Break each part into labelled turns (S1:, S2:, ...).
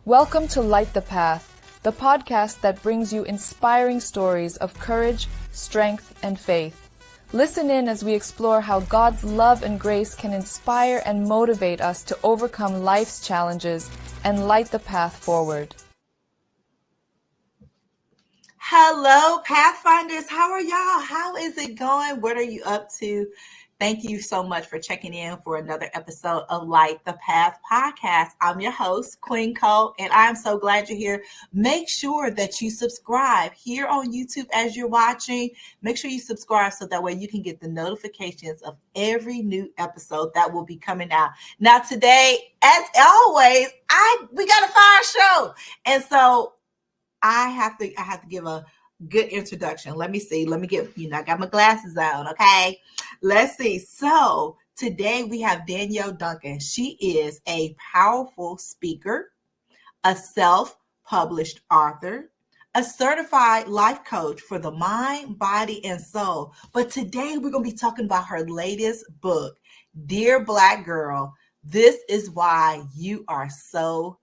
S1: Welcome to Light the Path, the podcast that brings you inspiring stories of courage, strength, and faith. Listen in as we explore how God's love and grace can inspire and motivate us to overcome life's challenges and light the path forward.
S2: Hello, Pathfinders. How are y'all? How is it going? What are you up to? Thank you so much for checking in for another episode of Light the Path podcast. I'm your host, Queen Cole, and I'm so glad you're here. Make sure that you subscribe here on YouTube as you're watching. Make sure you subscribe so that way you can get the notifications of every new episode that will be coming out. Now today, as always, we got a fire show. And so I have to give a good introduction. Let me see. Let me get, I got my glasses on. Okay. Let's see. So today we have Danielle Duncan. She is a powerful speaker, a self-published author, a certified life coach for the mind, body, and soul. But today we're going to be talking about her latest book, Dear Blackgirl, This Is Why You Are So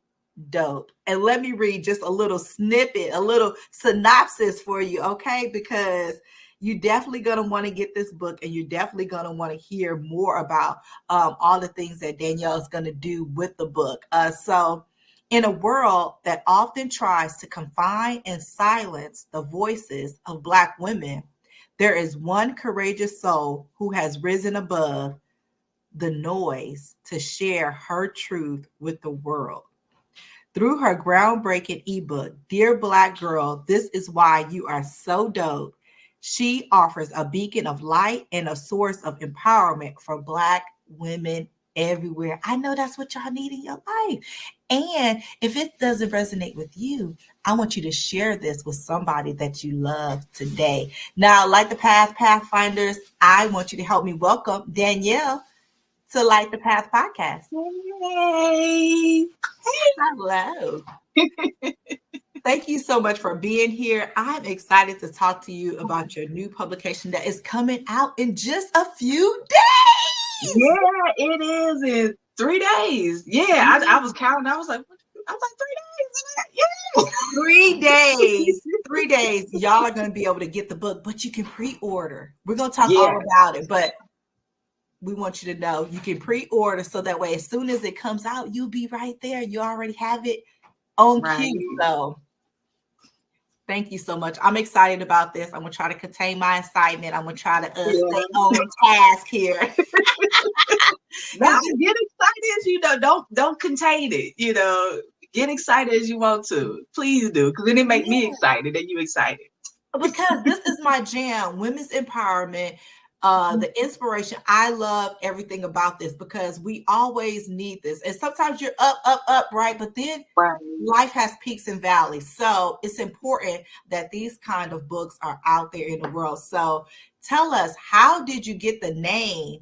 S2: Dope. And let me read just a little snippet, a little synopsis for you, okay? Because you're definitely going to want to get this book, and you're definitely going to want to hear more about all the things that Danielle is going to do with the book. So in a world that often tries to confine and silence the voices of Black women, there is one courageous soul who has risen above the noise to share her truth with the world. Through her groundbreaking ebook, Dear Blackgirl, This Is Why You Are So Dope, she offers a beacon of light and a source of empowerment for Black women everywhere. I know that's what y'all need in your life. And if it doesn't resonate with you, I want you to share this with somebody that you love today. Now, Light the Path, Pathfinders, I want you to help me welcome Danielle to Light the Path podcast.
S3: Hey.
S2: Hello. Thank you so much for being here. I'm excited to talk to you about your new publication that is coming out in just a few days.
S3: Yeah, it is in 3 days. Yeah, I was counting. I was like 3 days. Yeah.
S2: 3 days. 3 days. Y'all are going to be able to get the book, but you can pre-order. We're going to talk all about it, but we want you to know you can pre-order so that way as soon as it comes out, you'll be right there. You already have it on cue. So thank you so much. I'm excited about this. I'm going to try to contain my excitement. I'm going to try to stay on task here.
S3: Now, get excited, don't contain it, get excited as you want to. Please do, because then it makes me excited and you excited.
S2: Because this is my jam, women's empowerment. The inspiration. I love everything about this because we always need this. And sometimes you're up, right? But then life has peaks and valleys. So it's important that these kind of books are out there in the world. So tell us, how did you get the name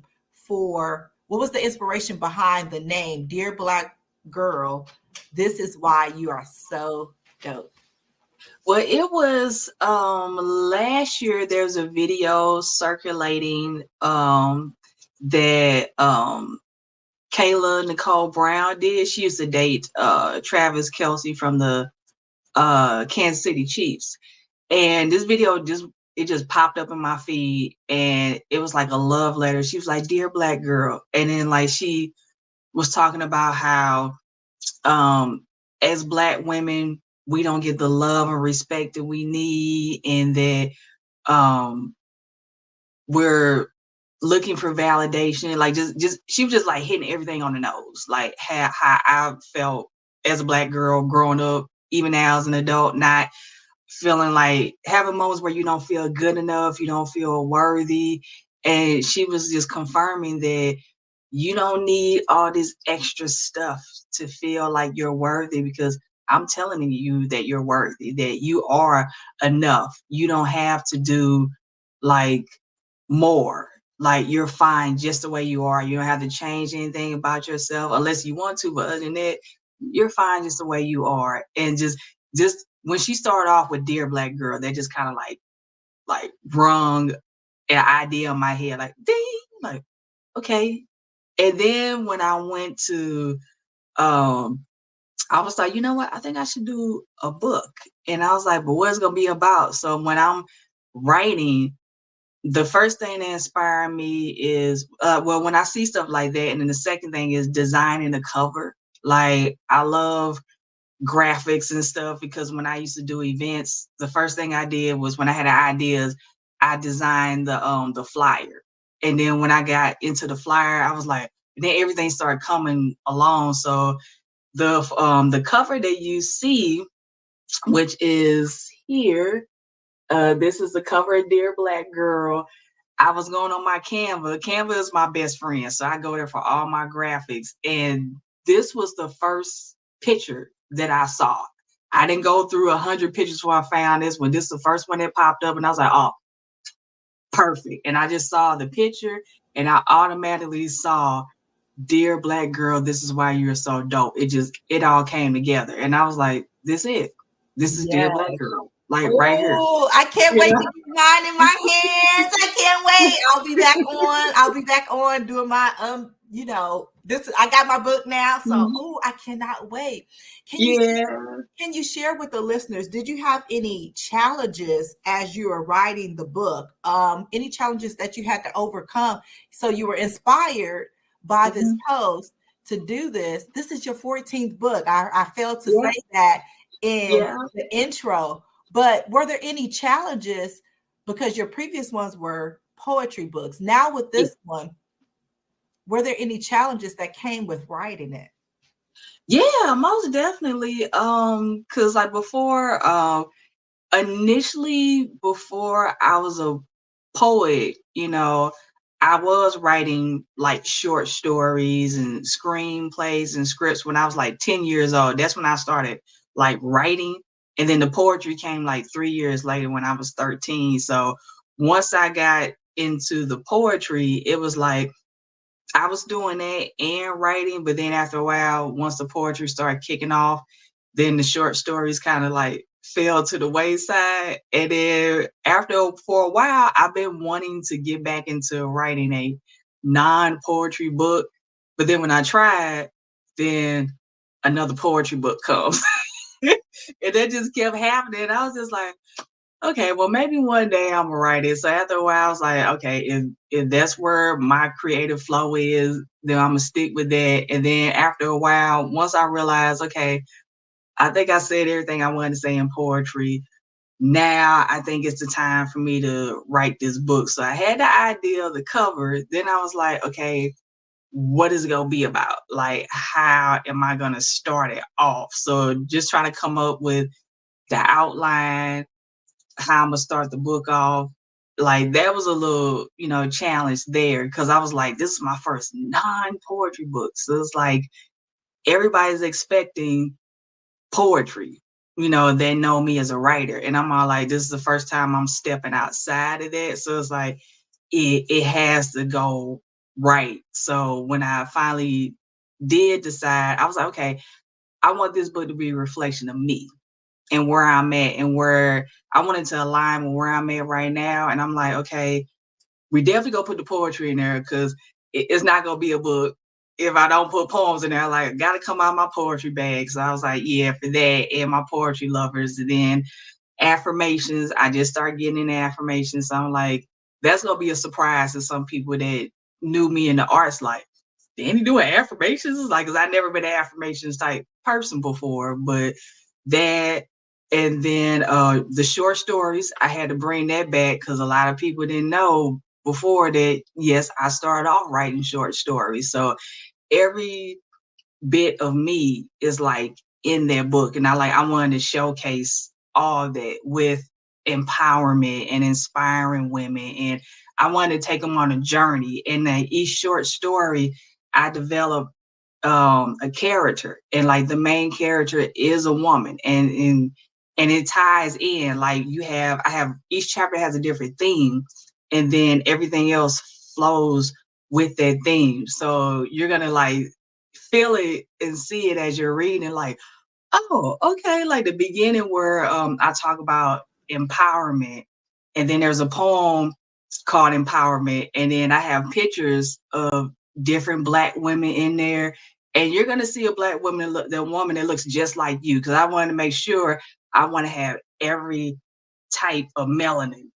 S2: what was the inspiration behind the name, Dear Black Girl, This Is Why You Are So Dope?
S3: Well, it was last year. There's a video circulating that Kayla Nicole Brown did. She used to date Travis Kelce from the Kansas City Chiefs, and this video just popped up in my feed, and it was like a love letter. She was like, "Dear Black Girl," and then like she was talking about how as Black women, we don't get the love and respect that we need, and that we're looking for validation. Like just she was just like hitting everything on the nose, like how I felt as a Black girl growing up, even now as an adult, not feeling like having moments where you don't feel good enough, you don't feel worthy. And she was just confirming that you don't need all this extra stuff to feel like you're worthy, because I'm telling you that you're worthy, that you are enough. You don't have to do like more. Like, you're fine just the way you are. You don't have to change anything about yourself unless you want to. But other than that, you're fine just the way you are. And just when she started off with Dear Black Girl, that just kind of like rung an idea in my head, like ding, like okay. And then when I went to I was like, you know what? I think I should do a book. And I was like, but what's gonna be about? So when I'm writing, the first thing that inspired me is well, when I see stuff like that, and then the second thing is designing the cover. Like I love graphics and stuff because when I used to do events, the first thing I did was when I had ideas, I designed the flyer. And then when I got into the flyer, I was like, then everything started coming along. So the cover that you see, which is here, this is the cover of Dear Blackgirl. I was going on my Canva. Canva is my best friend, so I go there for all my graphics. And this was the first picture that I saw. I didn't go through 100 pictures before I found this one. This is the first one that popped up, and I was like, oh, perfect. And I just saw the picture, and I automatically saw, Dear Blackgirl, this is why you're so dope. It all came together. And I was like, this it. This is Dear
S2: Yes.
S3: Blackgirl. Like right here.
S2: Oh, I can't wait to get mine in my hands. I can't wait. I'll be back on doing my this. I got my book now, so I cannot wait. Can you share with the listeners? Did you have any challenges as you were writing the book? Any challenges that you had to overcome? So you were inspired by this post to do this. This is your 14th book. I failed to say that in the intro. But were there any challenges, because your previous ones were poetry books? Now with this one, were there any challenges that came with writing it?
S3: Yeah, most definitely. Cause like before, initially before I was a poet, I was writing like short stories and screenplays and scripts when I was like 10 years old. That's when I started like writing. And then the poetry came like 3 years later when I was 13. So once I got into the poetry, it was like I was doing that and writing, but then after a while, once the poetry started kicking off, then the short stories kind of like fell to the wayside. And then for a while, I've been wanting to get back into writing a non-poetry book. But then when I tried, then another poetry book comes. And that just kept happening. I was just like, okay, well, maybe one day I'm gonna write it. So after a while, I was like, okay, if that's where my creative flow is, then I'm gonna stick with that. And then after a while, once I realized, okay, I think I said everything I wanted to say in poetry. Now I think it's the time for me to write this book. So I had the idea of the cover. Then I was like, okay, what is it gonna be about? Like, how am I gonna start it off? So just trying to come up with the outline, how I'm gonna start the book off. Like that was a little, challenge there because I was like, this is my first non-poetry book. So it's like everybody's expecting poetry. They know me as a writer. And I'm all like, this is the first time I'm stepping outside of that. So it's like it has to go right. So when I finally did decide, I was like, okay, I want this book to be a reflection of me and where I'm at and where I wanted to align with where I'm at right now. And I'm like, okay, we definitely gonna put the poetry in there because it's not gonna be a book if I don't put poems in there. Like, gotta come out of my poetry bag. So I was like, yeah, for that and my poetry lovers. And then affirmations, I just started getting into affirmations. So I'm like, that's gonna be a surprise to some people that knew me in the arts. Like, did he doing affirmations? Like, cause I never been an affirmations type person before, but that. And then the short stories, I had to bring that back because a lot of people didn't know before that, yes, I started off writing short stories. So every bit of me is like in that book. And I wanted to showcase all that with empowerment and inspiring women. And I wanted to take them on a journey. And each short story, I developed a character, and like the main character is a woman, and it ties in. Like I have each chapter has a different theme, and then everything else flows with that theme. So you're gonna like feel it and see it as you're reading, like, oh, okay, like the beginning where I talk about empowerment, and then there's a poem called Empowerment, and then I have pictures of different Black women in there, And you're gonna see a Black woman, the woman that looks just like you, because I wanted to make sure I want to have every type of melanin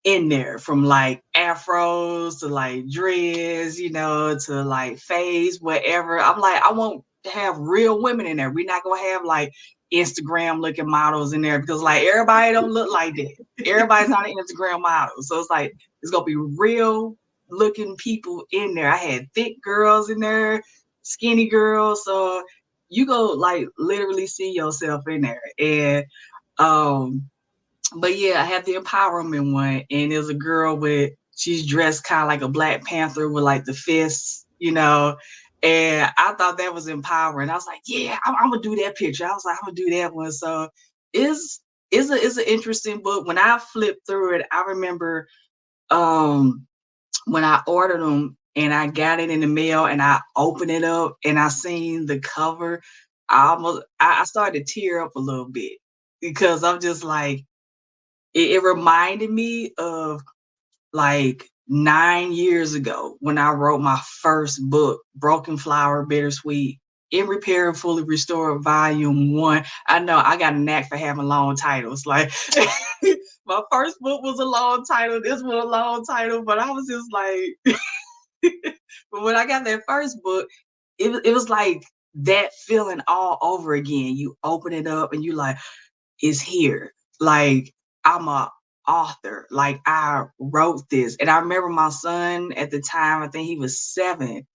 S3: in there, from like afros to like dreads, to like fades, whatever. I'm like, I want to have real women in there. We're not gonna have like Instagram looking models in there, because like everybody don't look like that. Everybody's not an Instagram model. So it's like, it's gonna be real looking people in there. I had thick girls in there, skinny girls. So you go like literally see yourself in there. And but yeah, I had the empowerment one, and there's a girl she's dressed kind of like a Black Panther with like the fists, and I thought that was empowering. I was like, yeah, I'm gonna do that picture. I was like, I'm gonna do that one. So it's an interesting book. When I flipped through it, I remember when I ordered them and I got it in the mail and I opened it up and I seen the cover, I started to tear up a little bit, because I'm just like, it reminded me of like 9 years ago when I wrote my first book, Broken Flower, Bittersweet, In Repair and Fully Restored, Volume 1. I know I got a knack for having long titles. Like my first book was a long title, this was a long title, but I was just like, but when I got that first book, it was like that feeling all over again. You open it up and you like, it's here. Like, I'm a author. Like, I wrote this. And I remember my son at the time, I think he was 7.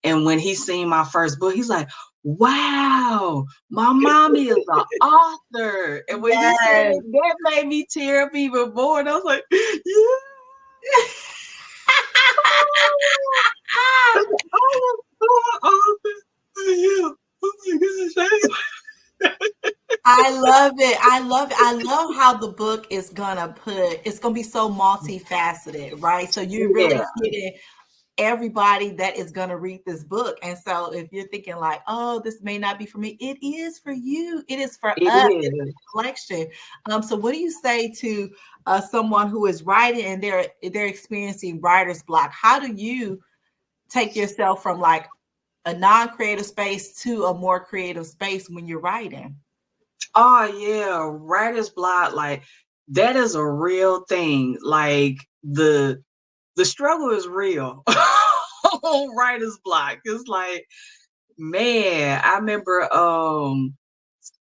S3: And when he seen my first book, he's like, wow, my mommy is an author. And when he said it, that made me tear up even more. And I was like, yeah.
S2: I love it. I love it. I love how the book is gonna be so multifaceted, right? So you're really hitting everybody that is going to read this book. And so if you're thinking like, oh, this may not be for me, it is for you. It is for us. It's a collection. So what do you say to someone who is writing and they're experiencing writer's block? How do you take yourself from like a non-creative space to a more creative space when you're writing?
S3: Oh yeah, writer's block, like that is a real thing. Like the struggle is real on writer's block. It's like, man, I remember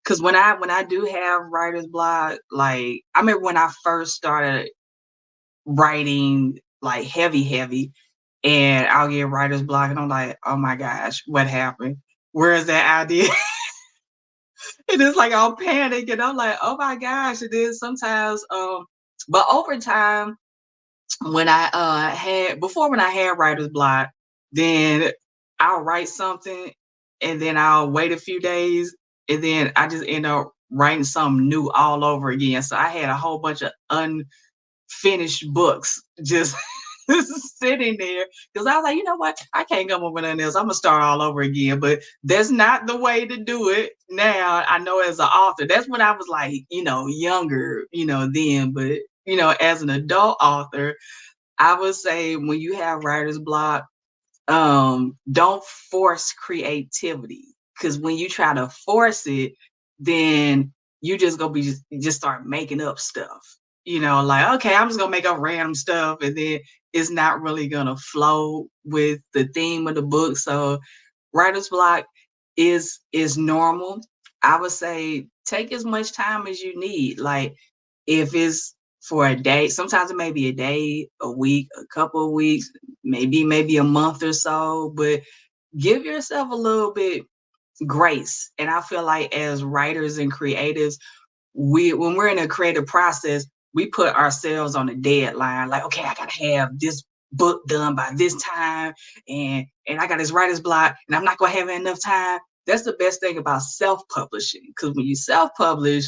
S3: because when I do have writer's block, like I remember when I first started writing like heavy, and I'll get writer's block and I'm like, oh my gosh, what happened? Where is that idea? And it's like I'll panic and I'm like, oh my gosh. And then sometimes but over time, when I had writer's block, then I'll write something and then I'll wait a few days and then I just end up writing something new all over again. So I had a whole bunch of unfinished books just sitting there, because I was like, you know what, I can't come up with anything else. I'm gonna start all over again. But that's not the way to do it now. I know as an author, that's when I was like, younger, then. But as an adult author, I would say when you have writer's block, don't force creativity, because when you try to force it, then you just gonna be just start making up stuff. Like, okay, I'm just gonna make up random stuff, and then it's not really gonna flow with the theme of the book. So writer's block is normal. I would say take as much time as you need. Like, if it's for a day, sometimes it may be a day, a week, a couple of weeks, maybe a month or so, but give yourself a little bit grace. And I feel like as writers and creatives, when we're in a creative process, we put ourselves on a deadline. Like, okay, I gotta have this book done by this time, and I got this writer's block, and I'm not gonna have enough time. That's the best thing about self-publishing, because when you self-publish,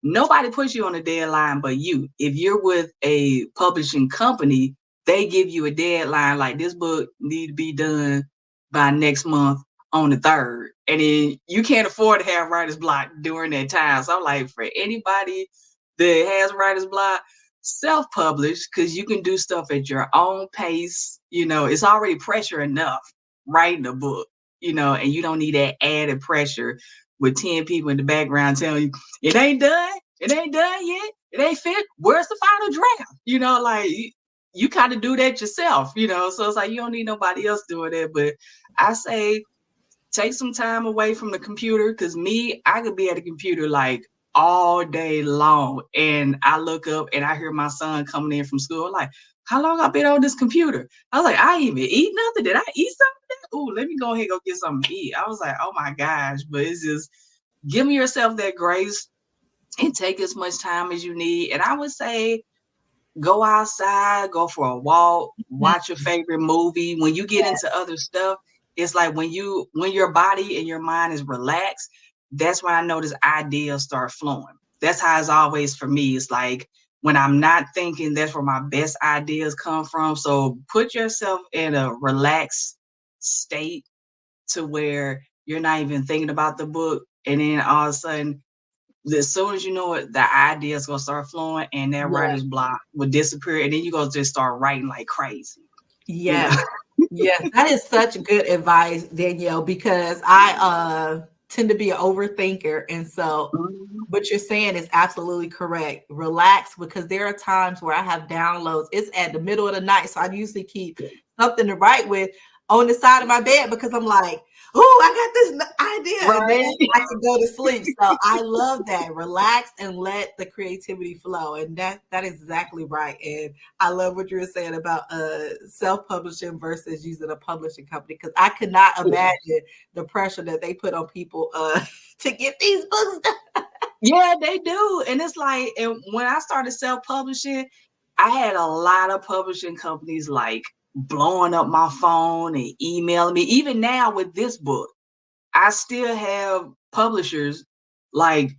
S3: nobody puts you on a deadline but you. If you're with a publishing company, they give you a deadline, like this book need to be done by next month on the 3rd. And then you can't afford to have writer's block during that time. So I'm like, for anybody that has writer's block, self-publish, because you can do stuff at your own pace. It's already pressure enough writing a book. and you don't need that added pressure with 10 people in the background telling you it ain't done yet, it ain't fit, where's the final draft, like you kind of do that yourself, so it's like you don't need nobody else doing that. But I say take some time away from the computer, because I could be at the computer like all day long, and I look up and I hear my son coming in from school like, how long I been on this computer? I was like, I ain't even eat nothing. Did I eat something? Oh, let me go ahead and go get something to eat. I was like, oh my gosh. But it's just giving yourself that grace and take as much time as you need. And I would say go outside, go for a walk, watch your favorite movie. When you get into other stuff, it's like when your body and your mind is relaxed, that's when I notice ideas start flowing. That's how it's always for me. It's like when I'm not thinking, that's where my best ideas come from. So put yourself in a relaxed state to where you're not even thinking about the book. And then all of a sudden, as soon as you know it, the ideas gonna start flowing, and that writer's block will disappear, and then you gonna just start writing like crazy.
S2: Yes. Yes, that is such good advice, Danielle, because I tend to be an overthinker. And so what you're saying is absolutely correct. Relax, because there are times where I have downloads. It's at the middle of the night. So I usually keep something to write with on the side of my bed, because I'm like, oh, I got this idea.
S3: Right.
S2: And then I can go to sleep. So I love that. Relax and let the creativity flow. And that is exactly right. And I love what you were saying about self-publishing versus using a publishing company, because I could not imagine the pressure that they put on people to get these books done.
S3: Yeah, they do. And it's like, and when I started self-publishing, I had a lot of publishing companies like blowing up my phone and emailing me. Even now with this book, I still have publishers like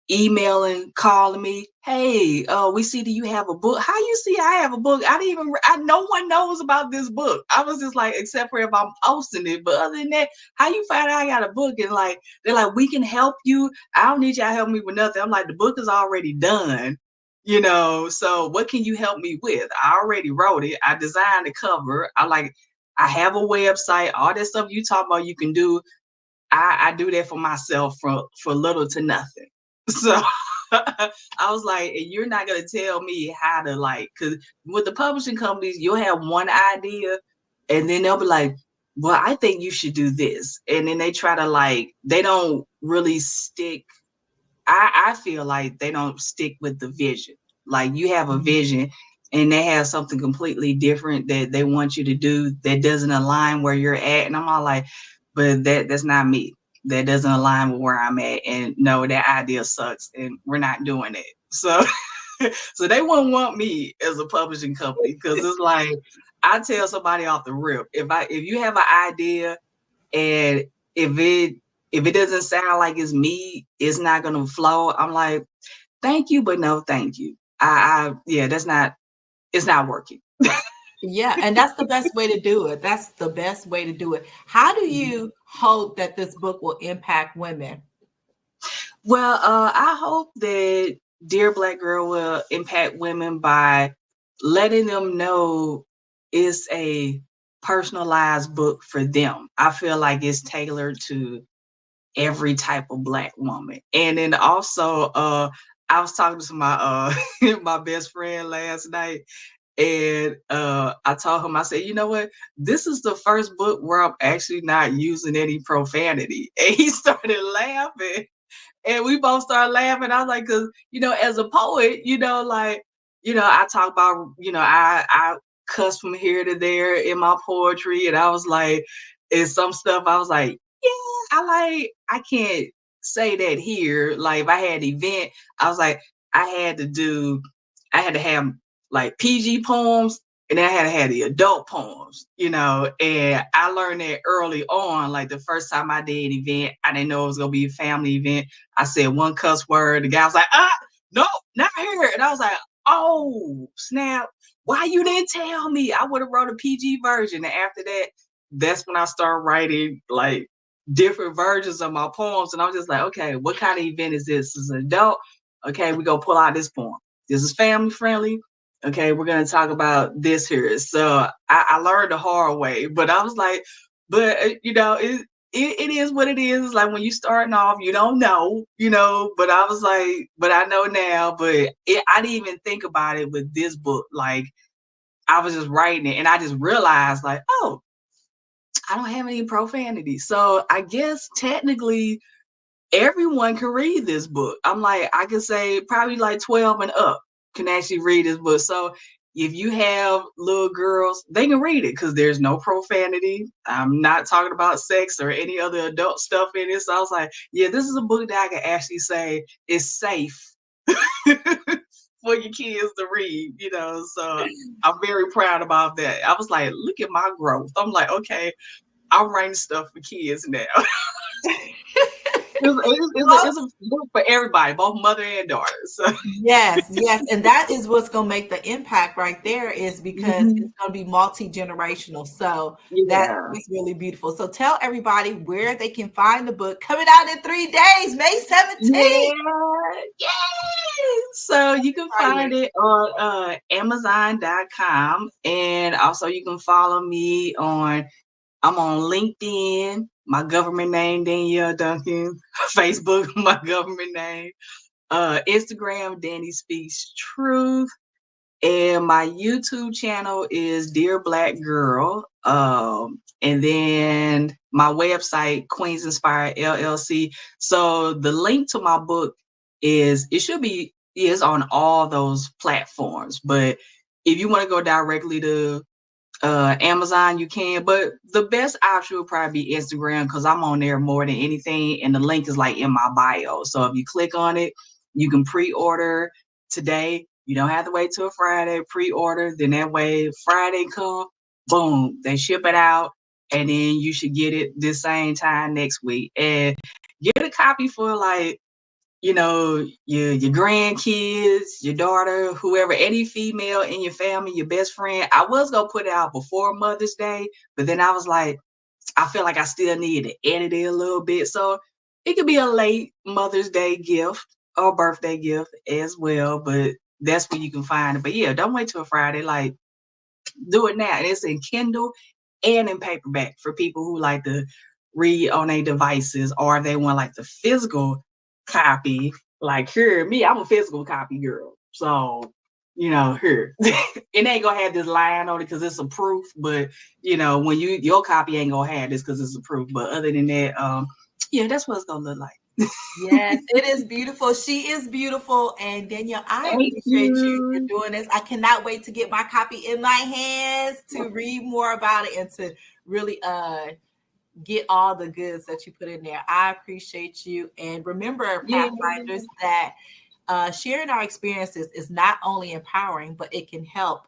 S3: emailing, calling me, hey, we see that you have a book. How you see I have a book? No one knows about this book. I was just like, except for if I'm posting it. But other than that, how you find out I got a book? And like, they're like, we can help you. I don't need y'all to help me with nothing. I'm like, the book is already done. So what can you help me with? I already wrote it. I designed the cover. I have a website, all that stuff you talk about you can do. I do that for myself for little to nothing. So I was like, and you're not going to tell me how to because with the publishing companies, you'll have one idea and then they'll be like, well, I think you should do this. And then they try to they don't really stick. I feel like they don't stick with the vision. Like you have a vision and they have something completely different that they want you to do that doesn't align where you're at. And I'm all like, but that's not me. That doesn't align with where I'm at. And no, that idea sucks and we're not doing it. So so they wouldn't want me as a publishing company, because it's like I tell somebody off the rip, if you have an idea and if it doesn't sound like it's me, it's not gonna flow. I'm like, thank you, but no thank you. It's not working.
S2: Yeah, and that's the best way to do it. That's the best way to do it. How do you hope that this book will impact women?
S3: Well, I hope that Dear Blackgirl will impact women by letting them know it's a personalized book for them. I feel like it's tailored to every type of Black woman. And then also, I was talking to my my best friend last night, and I told him, I said, you know what? This is the first book where I'm actually not using any profanity. And he started laughing. And we both started laughing. I was like, because, as a poet, I talk about, I cuss from here to there in my poetry. And I was like, and some stuff I was like, yeah, I can't say that here. Like if I had an event, I was like, I had to have like PG poems, and then I had to have the adult poems, and I learned that early on. Like the first time I did an event, I didn't know it was gonna be a family event. I said one cuss word. The guy was like, no, not here. And I was like, oh, snap. Why you didn't tell me? I would have wrote a PG version. And after that, that's when I started writing like different versions of my poems. And I was just like, okay, what kind of event is this? This is an adult. Okay, we gonna pull out this poem. This is family friendly. Okay, we're gonna talk about this here. So I learned the hard way, but I was like, but it is what it is. Like when you starting off, you don't know, but I was like, but I know now, but I didn't even think about it with this book. Like I was just writing it and I just realized like, oh, I don't have any profanity. So I guess technically everyone can read this book. I'm like, I could say probably like 12 and up can actually read this book. So if you have little girls, they can read it because there's no profanity. I'm not talking about sex or any other adult stuff in it. So I was like, yeah, this is a book that I can actually say is safe for your kids to read, So I'm very proud about that. I was like, look at my growth. I'm like, okay, I'm writing stuff for kids now. It's a book for everybody, both mother and daughter. So.
S2: Yes, and that is what's going to make the impact right there, is because
S3: Mhm.
S2: it's going to be multi-generational. So that
S3: Yeah.
S2: is really beautiful. So tell everybody where they can find the book, coming out in 3 days, May 17th.
S3: Yeah. So you can find it on Amazon.com, and also you can follow me I'm on LinkedIn, my government name, Danielle Duncan, Facebook, my government name, Instagram, Danny Speaks Truth, and my YouTube channel is Dear Black Girl. And then my website, Queens Inspired LLC. So the link to my book is on all those platforms. But if you want to go directly to Amazon, you can, but the best option would probably be Instagram because I'm on there more than anything, and the link is like in my bio. So if you click on it, you can pre-order today. You don't have to wait till Friday. Pre-order, then that way Friday come, boom, they ship it out, and then you should get it this same time next week. And get a copy for like your grandkids, your daughter, whoever, any female in your family, your best friend. I was gonna put it out before Mother's Day, but then I was like, I feel like I still need to edit it a little bit. So it could be a late Mother's Day gift or birthday gift as well, but that's where you can find it. But yeah, don't wait till Friday. Like, do it now. And it's in Kindle and in paperback for people who like to read on their devices, or they want like the physical copy. Like here, me, I'm a physical copy girl. So, here. It ain't gonna have this line on it because it's a proof, but when your copy ain't gonna have this because it's a proof. But other than that, yeah, that's what it's gonna look like.
S2: Yes, it is beautiful. She is beautiful. And Danielle, I
S3: Thank
S2: appreciate you for
S3: you.
S2: doing this. I cannot wait to get my copy in my hands to read more about it and to really get all the goods that you put in there. I appreciate you. And remember,
S3: Yeah.
S2: Pathfinders, that sharing our experiences is not only empowering, but it can help